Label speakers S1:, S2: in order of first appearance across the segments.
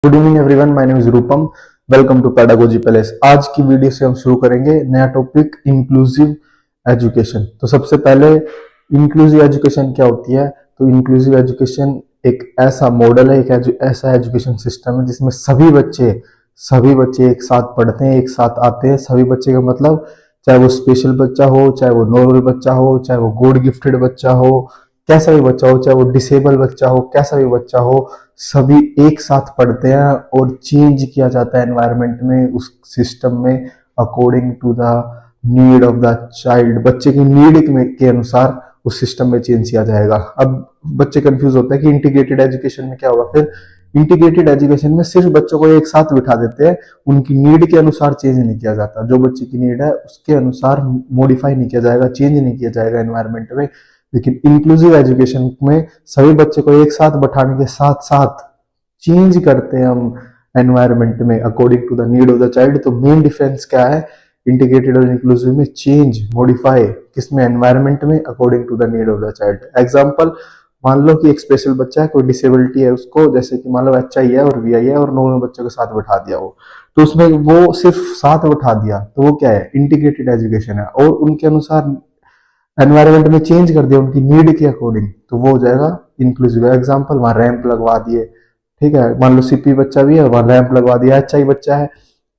S1: Good evening everyone, my name is Rupam. Welcome to pedagogy palace. आज की video से हम शुरू करेंगे नया टॉपिक इंक्लूसिव एजुकेशन। तो सबसे पहले इंक्लूसिव एजुकेशन क्या होती है? तो इंक्लूसिव एजुकेशन एक ऐसा मॉडल है, ऐसा एजुकेशन सिस्टम है जिसमें सभी बच्चे एक साथ पढ़ते हैं, एक साथ आते हैं। सभी बच्चे का मतलब चाहे वो स्पेशल बच्चा हो, चाहे वो नॉर्मल बच्चा हो, चाहे वो गॉड गिफ्टेड बच्चा हो, कैसा भी बच्चा हो, चाहे वो डिसेबल बच्चा हो, कैसा भी बच्चा हो, सभी एक साथ पढ़ते हैं और चेंज किया जाता है एनवायरनमेंट में, उस सिस्टम में, according to the need of the child. बच्चे की नीड के अनुसार उस सिस्टम में चेंज किया जाएगा। अब बच्चे कंफ्यूज होते हैं कि इंटीग्रेटेड एजुकेशन में क्या होगा। फिर इंटीग्रेटेड एजुकेशन में सिर्फ बच्चों को एक साथ बिठा देते हैं, उनकी नीड के अनुसार चेंज नहीं किया जाता। जो बच्चे की नीड है उसके अनुसार मॉडिफाई नहीं किया जाएगा, चेंज नहीं किया जाएगा एनवायरनमेंट में। लेकिन इंक्लूसिव एजुकेशन में सभी बच्चे को एक साथ बैठाने के साथ साथ चेंज करते हैं हम एनवायरनमेंट में according to the need of the child. तो मेन डिफरेंस क्या है इंटीग्रेटेड और इंक्लूसिव में? चेंज, मॉडिफाई किसमें? एनवायरनमेंट में according to the need of the child. Example, मान लो कि एक स्पेशल बच्चा है, कोई डिसेबिलिटी है उसको, जैसे कि मान लो HI है और VI है और नॉर्मल बच्चों के साथ बैठा दिया वो, तो उसमें वो सिर्फ साथ बैठा दिया तो वो क्या है? इंटीग्रेटेड एजुकेशन है। और उनके अनुसार एनवायरनमेंट में चेंज कर दिया उनकी नीड के अकॉर्डिंग, तो वो हो जाएगा इंक्लूसिव। एग्जांपल, वहां रैंप लगवा दिए, ठीक है, मान लो CP बच्चा भी है, वहां रैंप लगवा दिया। HI बच्चा है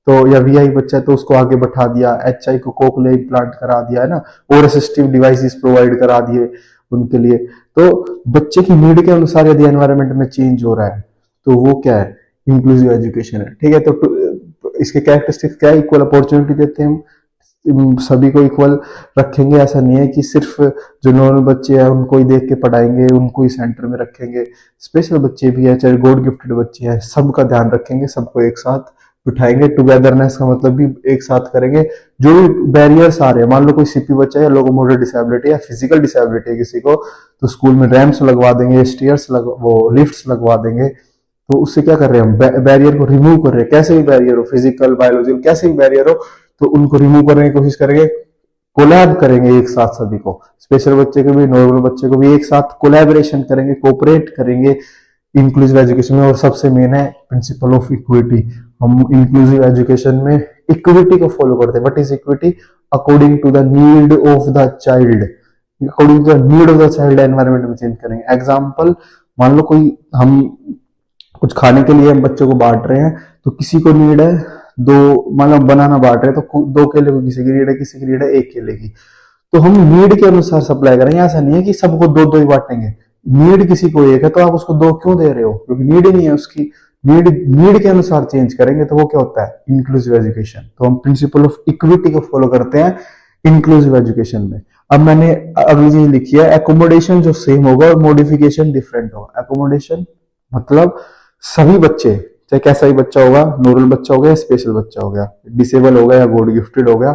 S1: तो या VI बच्चा है तो उसको आगे बैठा दिया, HI को कोक्लियर इम्प्लांट करा दिया है ना, और असिस्टिव डिवाइसेस प्रोवाइड करा दिए उनके लिए। तो बच्चे की नीड के अनुसार यदि एनवायरनमेंट में चेंज हो रहा है तो वो क्या है? इंक्लूसिव एजुकेशन है। ठीक है, तो इसके कैरेक्टरिस्टिक्स क्या है? इक्वल अपॉर्चुनिटी देते हैं हम, सभी को इक्वल रखेंगे। ऐसा नहीं है कि सिर्फ जो नॉर्मल बच्चे हैं उनको ही देख के पढ़ाएंगे, उनको ही सेंटर में रखेंगे। स्पेशल बच्चे भी है, चाहे गॉड गिफ्टेड बच्चे हैं, सबका ध्यान रखेंगे, सबको एक साथ बिठाएंगे। टुगेदरनेस का मतलब भी एक साथ करेंगे। जो भी बैरियर्स आ रहे हैं, मान लो कोई CP बच्चा है, लोकोमोटर डिसेबिलिटी या फिजिकल डिसेबिलिटी है किसी को, तो स्कूल में रैम्प्स लगवा देंगे, स्टेयर्स वो लिफ्ट्स लगवा देंगे। तो उससे क्या कर रहे हैं हम? बैरियर को रिमूव कर रहे हैं। कैसे भी बैरियर हो, फिजिकल, बायोलॉजिकल, कैसे भी बैरियर हो, तो उनको रिमूव करने की कोशिश करेंगे। कोलैब करेंगे एक साथ सभी को, स्पेशल बच्चे को भी, नॉर्मल बच्चे को भी, एक साथ कोलैबोरेशन करेंगे, कोऑपरेट करेंगे इंक्लूसिव एजुकेशन में। और सबसे मेन है प्रिंसिपल ऑफ इक्विटी। हम इंक्लूसिव एजुकेशन में इक्विटी को फॉलो करते हैं। What is equity? According to the need of the child, according to the need of the child environment में चेंज करेंगे। एग्जाम्पल, मान लो कोई हम कुछ खाने के लिए हम बच्चों को बांट रहे हैं, तो किसी को नीड है दो, मतलब बनाना बांट रहे हैं तो 2 केले को किसी की नीड है, किसी की नीड है 1 केले की, तो हम नीड के अनुसार सप्लाई करेंगे। ऐसा नहीं है कि सबको 2-2 ही बांटेंगे। नीड किसी को 1 है तो आप उसको 2 क्यों दे रहे हो? क्योंकि नीड ही नहीं है उसकी। नीड के अनुसार चेंज करेंगे तो वो क्या होता है? Inclusive education. तो हम प्रिंसिपल ऑफ इक्विटी को फॉलो करते हैं इंक्लूसिव एजुकेशन में। अब मैंने अगली चीज लिखी है, एकोमोडेशन जो सेम होगा और मॉडिफिकेशन डिफरेंट होगा। एकोमोडेशन मतलब सभी बच्चे, चाहे कैसा भी बच्चा होगा, नॉर्मल बच्चा हो गया, स्पेशल बच्चा हो गया, डिसेबल हो गया या गॉड गिफ्टेड हो गया,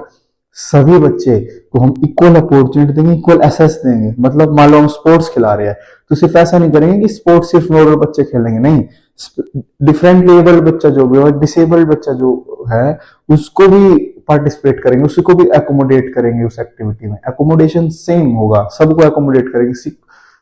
S1: सभी बच्चे को हम इक्वल अपॉर्चुनिटी देंगे, इक्वल एसेस देंगे। मतलब मान लो हम स्पोर्ट्स खिला रहे हैं तो सिर्फ ऐसा नहीं करेंगे कि स्पोर्ट्स सिर्फ नॉर्मल बच्चे खेलेंगे, नहीं। डिफरेंटली एबल्ड बच्चा जो भी है, डिसेबल्ड बच्चा जो है, उसको भी पार्टिसिपेट करेंगे, उसको भी एकोमोडेट करेंगे उस एक्टिविटी में। एकोमोडेशन सेम होगा, सबको एकोमोडेट करेंगे,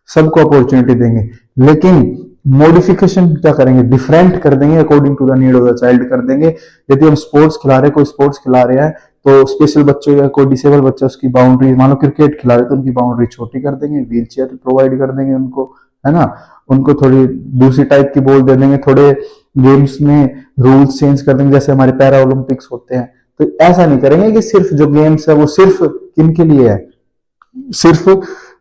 S1: सबको अपॉर्चुनिटी देंगे। लेकिन मॉडिफिकेशन क्या करेंगे? डिफरेंट कर देंगे, according to the need of the child कर देंगे। यदि हम स्पोर्ट्स खिला रहे हैं, कोई स्पोर्ट्स खिला रहे हैं, तो स्पेशल बच्चों या कोई डिसेबल बच्चा, उसकी बाउंड्री, मान लो क्रिकेट खिला रहे तो उनकी बाउंड्री छोटी कर देंगे, व्हील चेयर प्रोवाइड कर देंगे उनको, है ना, उनको थोड़ी दूसरी टाइप की बॉल दे देंगे, थोड़े गेम्स में रूल्स चेंज कर देंगे, जैसे हमारे पैरा ओलंपिक्स होते हैं। तो ऐसा नहीं करेंगे कि सिर्फ जो गेम्स है वो सिर्फ किन के लिए है, सिर्फ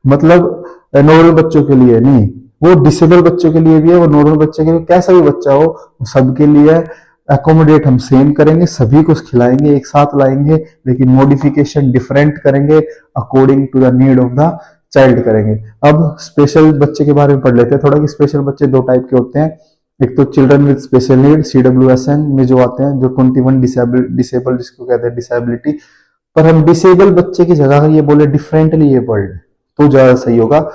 S1: मतलब नॉर्मल बच्चों के लिए नहीं, वो डिसेबल बच्चों के लिए भी है, वो नॉर्मल बच्चे के लिए, कैसा भी बच्चा हो सबके लिए। एकोमोडेट हम सेम करेंगे, सभी को खिलाएंगे, एक साथ लाएंगे, लेकिन मॉडिफिकेशन डिफरेंट करेंगे, according to the need of the child करेंगे। अब स्पेशल बच्चे के बारे में पढ़ लेते हैं थोड़ा कि स्पेशल बच्चे 2 टाइप के होते हैं। एक तो children with special need, CWSN में जो आते हैं, जो 21 डिसेबल जिसको कहते हैं डिसेबिलिटी। पर हम डिसेबल बच्चे की जगह ये बोले डिफरेंटली एबल्ड तो ज्यादा सही होगा।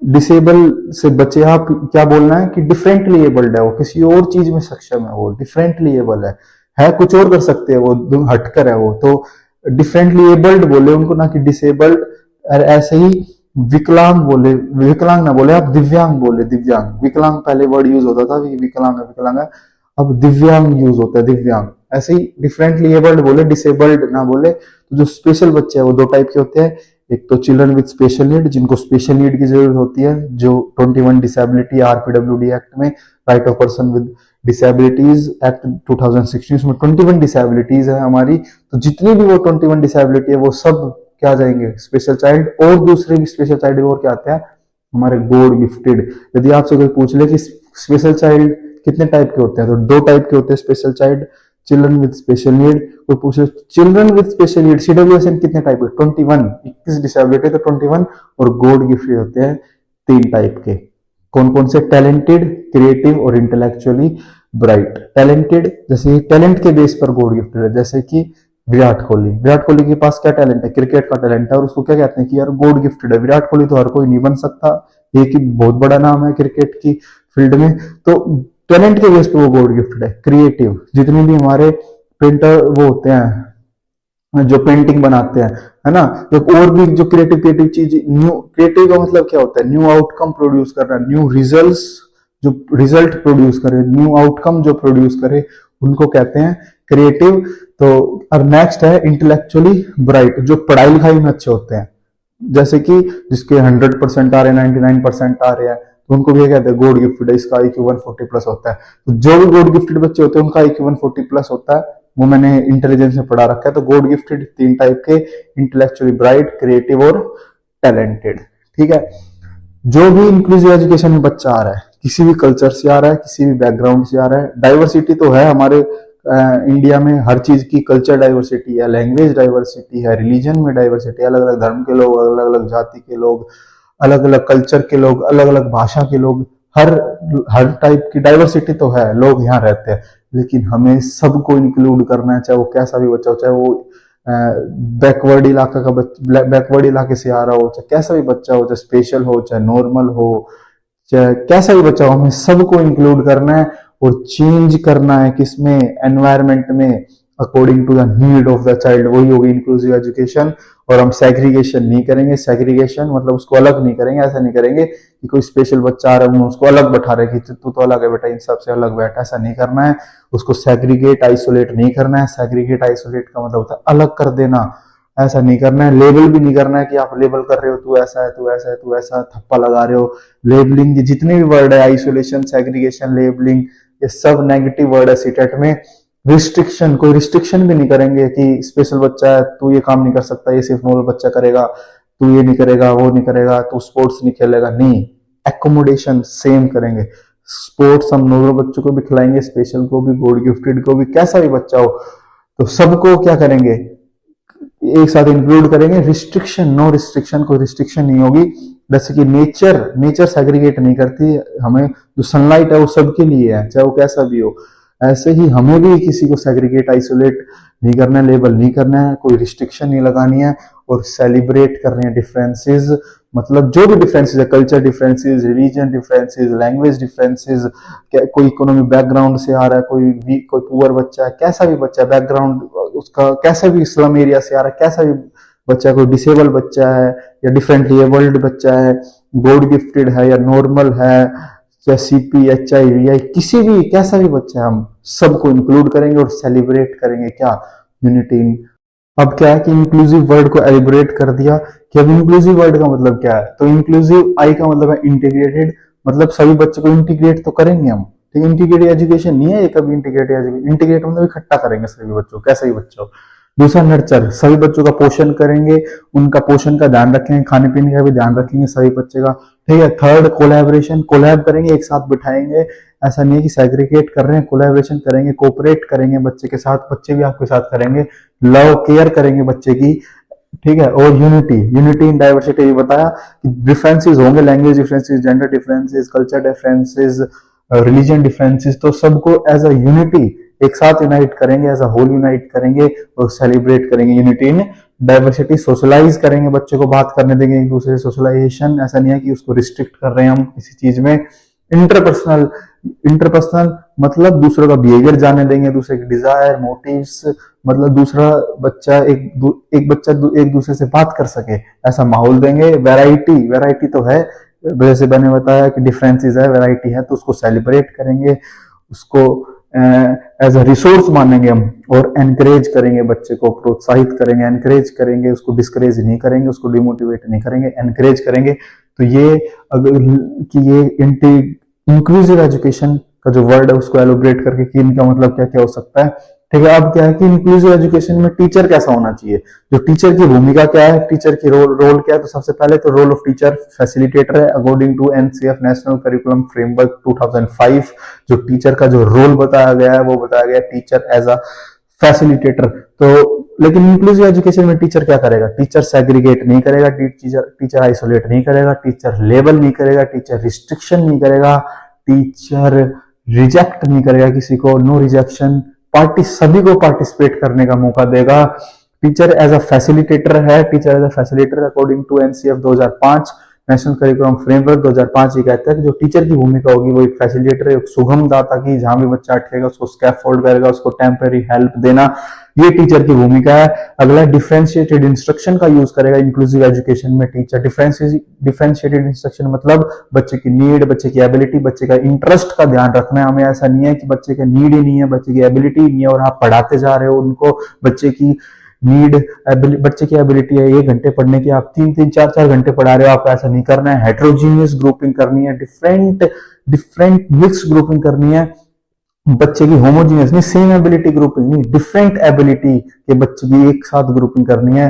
S1: डिसेबल से बचे, आप क्या बोलना है कि डिफरेंटली एबल्ड है, वो किसी और चीज में सक्षम है, वो डिफरेंटली एबल है कुछ और कर सकते हैं, वो हटकर है वो, तो डिफरेंटली एबल्ड बोले उनको, ना कि डिसेबल्ड। ऐसे ही विकलांग बोले, विकलांग ना बोले आप, दिव्यांग बोले, दिव्यांग। विकलांग पहले वर्ड यूज होता था, विकलांग है, विकलांग है। अब दिव्यांग यूज होता है, दिव्यांग। ऐसे ही डिफरेंटली एबल्ड बोले, डिसेबल्ड ना बोले। तो जो स्पेशल बच्चे हैं वो दो टाइप के होते हैं। एक तो चिल्ड्रन विद स्पेशल नीड, जिनको स्पेशल नीड की जरूरत होती है, जो 21 डिसेबिलिटी आरपीडब्ल्यूडी एक्ट में, right of person with disabilities act 2016 में 21 डिसेबिलिटीज है हमारी। तो जितनी भी वो 21 डिसेबिलिटी है वो सब क्या आ जाएंगे, स्पेशल चाइल्ड। और दूसरे भी स्पेशल चाइल्ड और क्या आते हैं, हमारे गॉड गिफ्टेड। यदि आपसे कोई पूछ ले कि स्पेशल चाइल्ड कितने टाइप के होते हैं, तो दो टाइप के होते हैं special child, children with special need. कोई पूछे children with special need CWSN कितने टाइप के, 21, 21 डिसेबिलिटी तो 21। और गॉड गिफ्टेड होते हैं 3 टाइप के। कौन कौन से, टैलेंटेड, क्रिएटिव और इंटेलेक्चुअली ब्राइट। टैलेंटेड, जैसे टैलेंट के बेस पर गॉड गिफ्टेड है, जैसे कि विराट कोहली। विराट कोहली के पास क्या टैलेंट है, क्रिकेट का टैलेंट है, और उसको क्या कहते हैं कि यार गॉड गिफ्टेड है। विराट कोहली तो हर कोई नहीं बन सकता, एक ही बहुत बड़ा नाम है क्रिकेट की फील्ड में, तो टैलेंट के बेस पे वो गॉड गिफ्टेड है। क्रिएटिव, जितने भी हमारे पेंटर वो होते हैं जो पेंटिंग बनाते हैं, है ना, और भी जो क्रिएटिव चीज, न्यू, क्रिएटिव का मतलब क्या होता है, न्यू आउटकम प्रोड्यूस करना, न्यू रिजल्ट्स, जो रिजल्ट प्रोड्यूस करे, न्यू आउटकम जो प्रोड्यूस करे, उनको कहते हैं क्रिएटिव। तो अब नेक्स्ट है इंटेलेक्चुअली ब्राइट, जो पढ़ाई लिखाई में अच्छे होते हैं, जैसे कि जिसके 100% आ रहे हैं, 99% आ रहे हैं, तो उनको भी कहते हैं गॉड गिफ्टेड है, इसका IQ 140 प्लस होता है। तो जो भी गॉड गिफ्टेड बच्चे होते हैं उनका IQ 140 प्लस होता है, वो मैंने इंटेलिजेंस में पढ़ा रखा है। तो गॉड गिफ्टेड 3 टाइप के, इंटेलेक्चुअली ब्राइट, क्रिएटिव और टैलेंटेड। ठीक है। जो भी इंक्लूसिव एजुकेशन में बच्चा आ रहा है, किसी भी कल्चर से आ रहा है, किसी भी बैकग्राउंड से आ रहा है, डाइवर्सिटी तो है हमारे इंडिया में, हर चीज की कल्चर डाइवर्सिटी है, लैंग्वेज डाइवर्सिटी है, रिलीजन में डाइवर्सिटी है, अलग अलग धर्म के लोग, अलग अलग जाति के लोग, अलग अलग कल्चर के लोग, अलग अलग भाषा के लोग, हर हर टाइप की डाइवर्सिटी तो है, लोग यहाँ रहते हैं। लेकिन हमें सबको इंक्लूड करना है, चाहे वो कैसा भी बच्चा हो, चाहे वो बैकवर्ड इलाका का बच्चा, बैकवर्ड इलाके से आ रहा हो, चाहे कैसा भी बच्चा हो, चाहे स्पेशल हो, चाहे नॉर्मल हो, चाहे कैसा भी बच्चा हो, हमें सबको इंक्लूड करना है और चेंज करना है किसमें, एनवायरमेंट में, according to the need of the child. वही होगी इंक्लूसिव एजुकेशन। और हम सेग्रीगेशन नहीं करेंगे। सेग्रीगेशन मतलब उसको अलग नहीं करेंगे, ऐसा नहीं करेंगे कि कोई स्पेशल बच्चा आ रहा है उसको अलग बैठा रहे कि तू तो अलग है बेटा, इन सबसे अलग बैठा, ऐसा नहीं करना है। उसको सेग्रीगेट, आइसोलेट नहीं करना है। सेग्रीगेट, आइसोलेट का मतलब होता है अलग कर देना, ऐसा नहीं करना है। लेबल भी नहीं करना है कि आप लेबल कर रहे हो, तू ऐसा है, तू ऐसा है, तू ऐसा, थप्पा लगा रहे हो। लेबलिंग, जितने भी वर्ड है, आइसोलेशन, सेग्रीगेशन, लेबलिंग, ये सब नेगेटिव वर्ड है सीटेट में। रिस्ट्रिक्शन, कोई रिस्ट्रिक्शन भी नहीं करेंगे कि स्पेशल बच्चा है, तू ये काम नहीं कर सकता, ये सिर्फ नॉर्मल बच्चा करेगा, तू ये नहीं करेगा, वो नहीं करेगा, तू स्पोर्ट्स नहीं खेलेगा, नहीं। एकोमोडेशन सेम करेंगे। स्पोर्ट्स हम नॉर्मल बच्चों को भी खिलाएंगे, स्पेशल को भी, गॉड गिफ्टेड को भी, कैसा भी बच्चा हो, तो सबको क्या करेंगे, एक साथ इंक्लूड करेंगे। रिस्ट्रिक्शन, नो रिस्ट्रिक्शन, कोई रिस्ट्रिक्शन नहीं होगी। जैसे कि नेचर सेग्रीगेट नहीं करती, हमें जो सनलाइट है वो सबके लिए है, चाहे वो कैसा भी हो। ऐसे ही हमें भी किसी को सेग्रीगेट, आइसोलेट नहीं करना है, लेबल नहीं करना है, कोई रिस्ट्रिक्शन नहीं लगानी है, और सेलिब्रेट करने हैं डिफरेंसेस। मतलब जो भी डिफरेंसेस है, culture differences, religion differences, language differences, कोई इकोनॉमिक बैकग्राउंड से आ रहा है, कोई वीक, कोई पुअर बच्चा है, कैसा भी बच्चा है, बैकग्राउंड उसका कैसा भी, स्लम एरिया से आ रहा है, कैसा भी बच्चा, कोई डिसेबल बच्चा है या डिफरेंटली एबल्ड बच्चा है, गॉड गिफ्टेड है या नॉर्मल है, या CP, HIV या किसी भी, कैसा भी बच्चा है, हम सबको इंक्लूड करेंगे और सेलिब्रेट करेंगे क्या, यूनिटी। अब क्या है कि इंक्लूसिव वर्ड को एलिब्रेट कर दिया कि अब इंक्लूसिव वर्ड का मतलब क्या है। तो इंक्लूसिव आई का मतलब है इंटीग्रेटेड, मतलब सभी बच्चों को इंटीग्रेट तो करेंगे हम, ठीक है। इंटीग्रेटेड एजुकेशन नहीं है ये कभी, इंटीग्रेटेड एजुकेशन, इंटीग्रेट मतलब इकट्ठा करेंगे सभी बच्चों, कैसा ही बच्चा हो। दूसरा नर्चर, सभी बच्चों का पोषण करेंगे, उनका पोषण का ध्यान रखेंगे, खाने पीने का भी ध्यान रखेंगे सभी बच्चे का, ठीक है। थर्ड कोलैबोरेशन, कोलैब करेंगे, एक साथ बिठाएंगे, ऐसा नहीं है कि सेग्रीगेट कर रहे हैं, कोलैबोरेशन करेंगे, कोऑपरेट करेंगे बच्चे के साथ, बच्चे भी आपके साथ करेंगे, लव केयर करेंगे बच्चे की, ठीक है। और यूनिटी इन डाइवर्सिटी, ये बताया कि डिफरेंसेस होंगे, language differences, gender differences, culture differences, religion differences, तो सबको एज अ यूनिटी एक साथ यूनाइट करेंगे, एज अ होल यूनाइट करेंगे और सेलिब्रेट करेंगे यूनिटी इन डाइवर्सिटी। सोशलाइज करेंगे, बच्चे को बात करने देंगे एक दूसरे से, सोशलाइजेशन, ऐसा नहीं है कि उसको रिस्ट्रिक्ट कर रहे हैं हम किसी चीज में। इंटरपर्सनल मतलब दूसरों का बिहेवियर जानने देंगे, दूसरे के डिजायर, मोटिव्स, मतलब दूसरा बच्चा एक बच्चा एक दूसरे से बात कर सके, ऐसा माहौल देंगे। वैरायटी तो है, जैसे मैंने बताया कि डिफरेंसेस है, वैरायटी है, तो उसको सेलिब्रेट करेंगे, उसको एज अ रिसोर्स मानेंगे हम, और एनकरेज करेंगे, बच्चे को प्रोत्साहित करेंगे, एनकरेज करेंगे, उसको डिस्करेज नहीं करेंगे, उसको डिमोटिवेट नहीं करेंगे, एनकरेज करेंगे। तो ये अगर कि ये इंक्लूसिव एजुकेशन का जो वर्ड है उसको एलोबरेट करके कि इनका मतलब क्या क्या हो सकता है। ठीक है, अब क्या है कि इंक्लूसिव एजुकेशन में टीचर कैसा होना चाहिए, जो टीचर की भूमिका क्या है, टीचर की रोल क्या है। तो सबसे पहले तो रोल ऑफ टीचर फैसिलिटेटर है according to NCF national curriculum framework 2005। जो टीचर का जो रोल बताया गया है वो बताया गया टीचर एज अ फैसिलिटेटर। तो लेकिन इंक्लूसिव एजुकेशन में टीचर क्या करेगा, टीचर सेग्रीगेट नहीं करेगा, टीचर आइसोलेट नहीं करेगा, टीचर लेबल नहीं करेगा, टीचर रिस्ट्रिक्शन नहीं करेगा, टीचर रिजेक्ट नहीं करेगा किसी को, नो रिजेक्शन, पार्टी सभी को पार्टिसिपेट करने का मौका देगा। टीचर एज अ फैसिलिटेटर है, teacher as a facilitator according to NCF 2005 national curriculum framework 2005 ये कहता है कि जो टीचर की भूमिका होगी वो एक फैसिलिटेटर है, एक सुगम दाता की, जहां भी बच्चा अटकेगा उसको स्कैफोल्ड करेगा, उसको टेम्पररी हेल्प देना, ये टीचर की भूमिका है। अगला डिफरेंशिएटेड इंस्ट्रक्शन का यूज करेगा इंक्लूसिव एजुकेशन में टीचर। डिफरेंशिएटेड इंस्ट्रक्शन मतलब बच्चे की नीड, बच्चे की एबिलिटी, बच्चे का इंटरेस्ट का ध्यान रखना है हमें। ऐसा नहीं है कि बच्चे का नीड ही नहीं है, बच्चे की एबिलिटी नहीं है और आप पढ़ाते जा रहे हो उनको। बच्चे की नीड, बच्चे की एबिलिटी है 1 घंटे पढ़ने की, आप 3-3 4-4 घंटे पढ़ा रहे हो, आपको ऐसा नहीं करना है। हेट्रोजीनियस ग्रुपिंग करनी है, डिफरेंट मिक्स ग्रुपिंग करनी है। बच्चे की होमोजीनियस नहीं, सेम एबिलिटी ग्रुपिंग नहीं, डिफरेंट एबिलिटी के बच्चे की एक साथ ग्रुपिंग करनी है,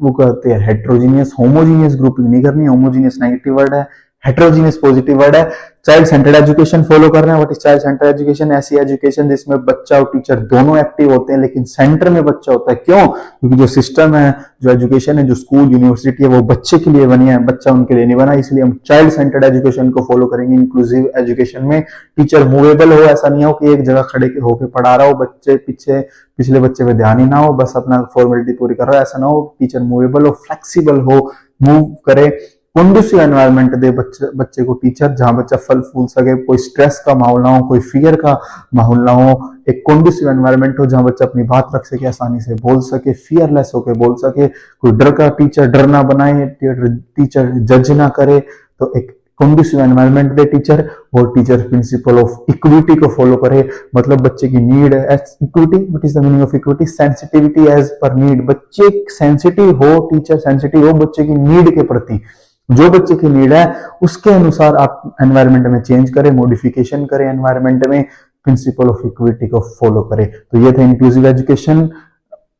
S1: वो कहते हैं हेट्रोजीनियस। होमोजीनियस ग्रुपिंग नहीं करनी है, होमोजीनियस नेगेटिव वर्ड है, हेट्रोजीनियस पॉजिटिव वर्ड है। चाइल्ड सेंटर्ड एजुकेशन फॉलो करना है। What is child centred education? ऐसी एजुकेशन जिसमें बच्चा और टीचर दोनों एक्टिव होते हैं लेकिन सेंटर में बच्चा होता है। क्यों? क्योंकि जो सिस्टम है, जो एजुकेशन है, जो स्कूल यूनिवर्सिटी है, वो बच्चे के लिए बनी है, बच्चा उनके लिए नहीं बना। इसलिए हम चाइल्ड सेंटर्ड एजुकेशन को फॉलो करेंगे इंक्लूसिव एजुकेशन में। टीचर मूवेबल हो, ऐसा नहीं हो कि एक जगह खड़े होकर पढ़ा रहा हो, बच्चे पीछे पिछले बच्चे पे ध्यान ही ना हो, बस अपना फॉर्मेलिटी पूरी कर रहा है, ऐसा ना हो। टीचर मूवेबल हो, फ्लेक्सिबल हो, मूव करे, कंडूसिव एनवायरनमेंट दे बच्चे को टीचर, जहां बच्चा फल फूल सके, कोई स्ट्रेस का माहौल ना हो, कोई फियर का माहौल ना हो। एक कंडूसिव एनवायरनमेंट हो जहां बच्चा अपनी बात रख सके, आसानी से बोल सके, फियरलेस होकर बोल सके। कोई डर का टीचर डर ना बनाए, टीचर जज ना करे। तो एक कंडूसिव एनवायरनमेंट दे टीचर, और टीचर प्रिंसिपल ऑफ इक्विटी को फॉलो करे। मतलब बच्चे की नीड है equity. What is the meaning of equity? Sensitivity as per need. बच्चे सेंसिटिव हो, टीचर सेंसिटिव हो बच्चे की नीड के प्रति। जो बच्चे की नीड है उसके अनुसार आप एनवायरनमेंट में चेंज करें, मॉडिफिकेशन करें एनवायरनमेंट में, प्रिंसिपल ऑफ इक्विटी को फॉलो करें। तो ये था इंक्लूसिव एजुकेशन।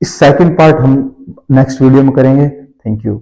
S1: इस सेकंड पार्ट हम नेक्स्ट वीडियो में करेंगे। Thank you.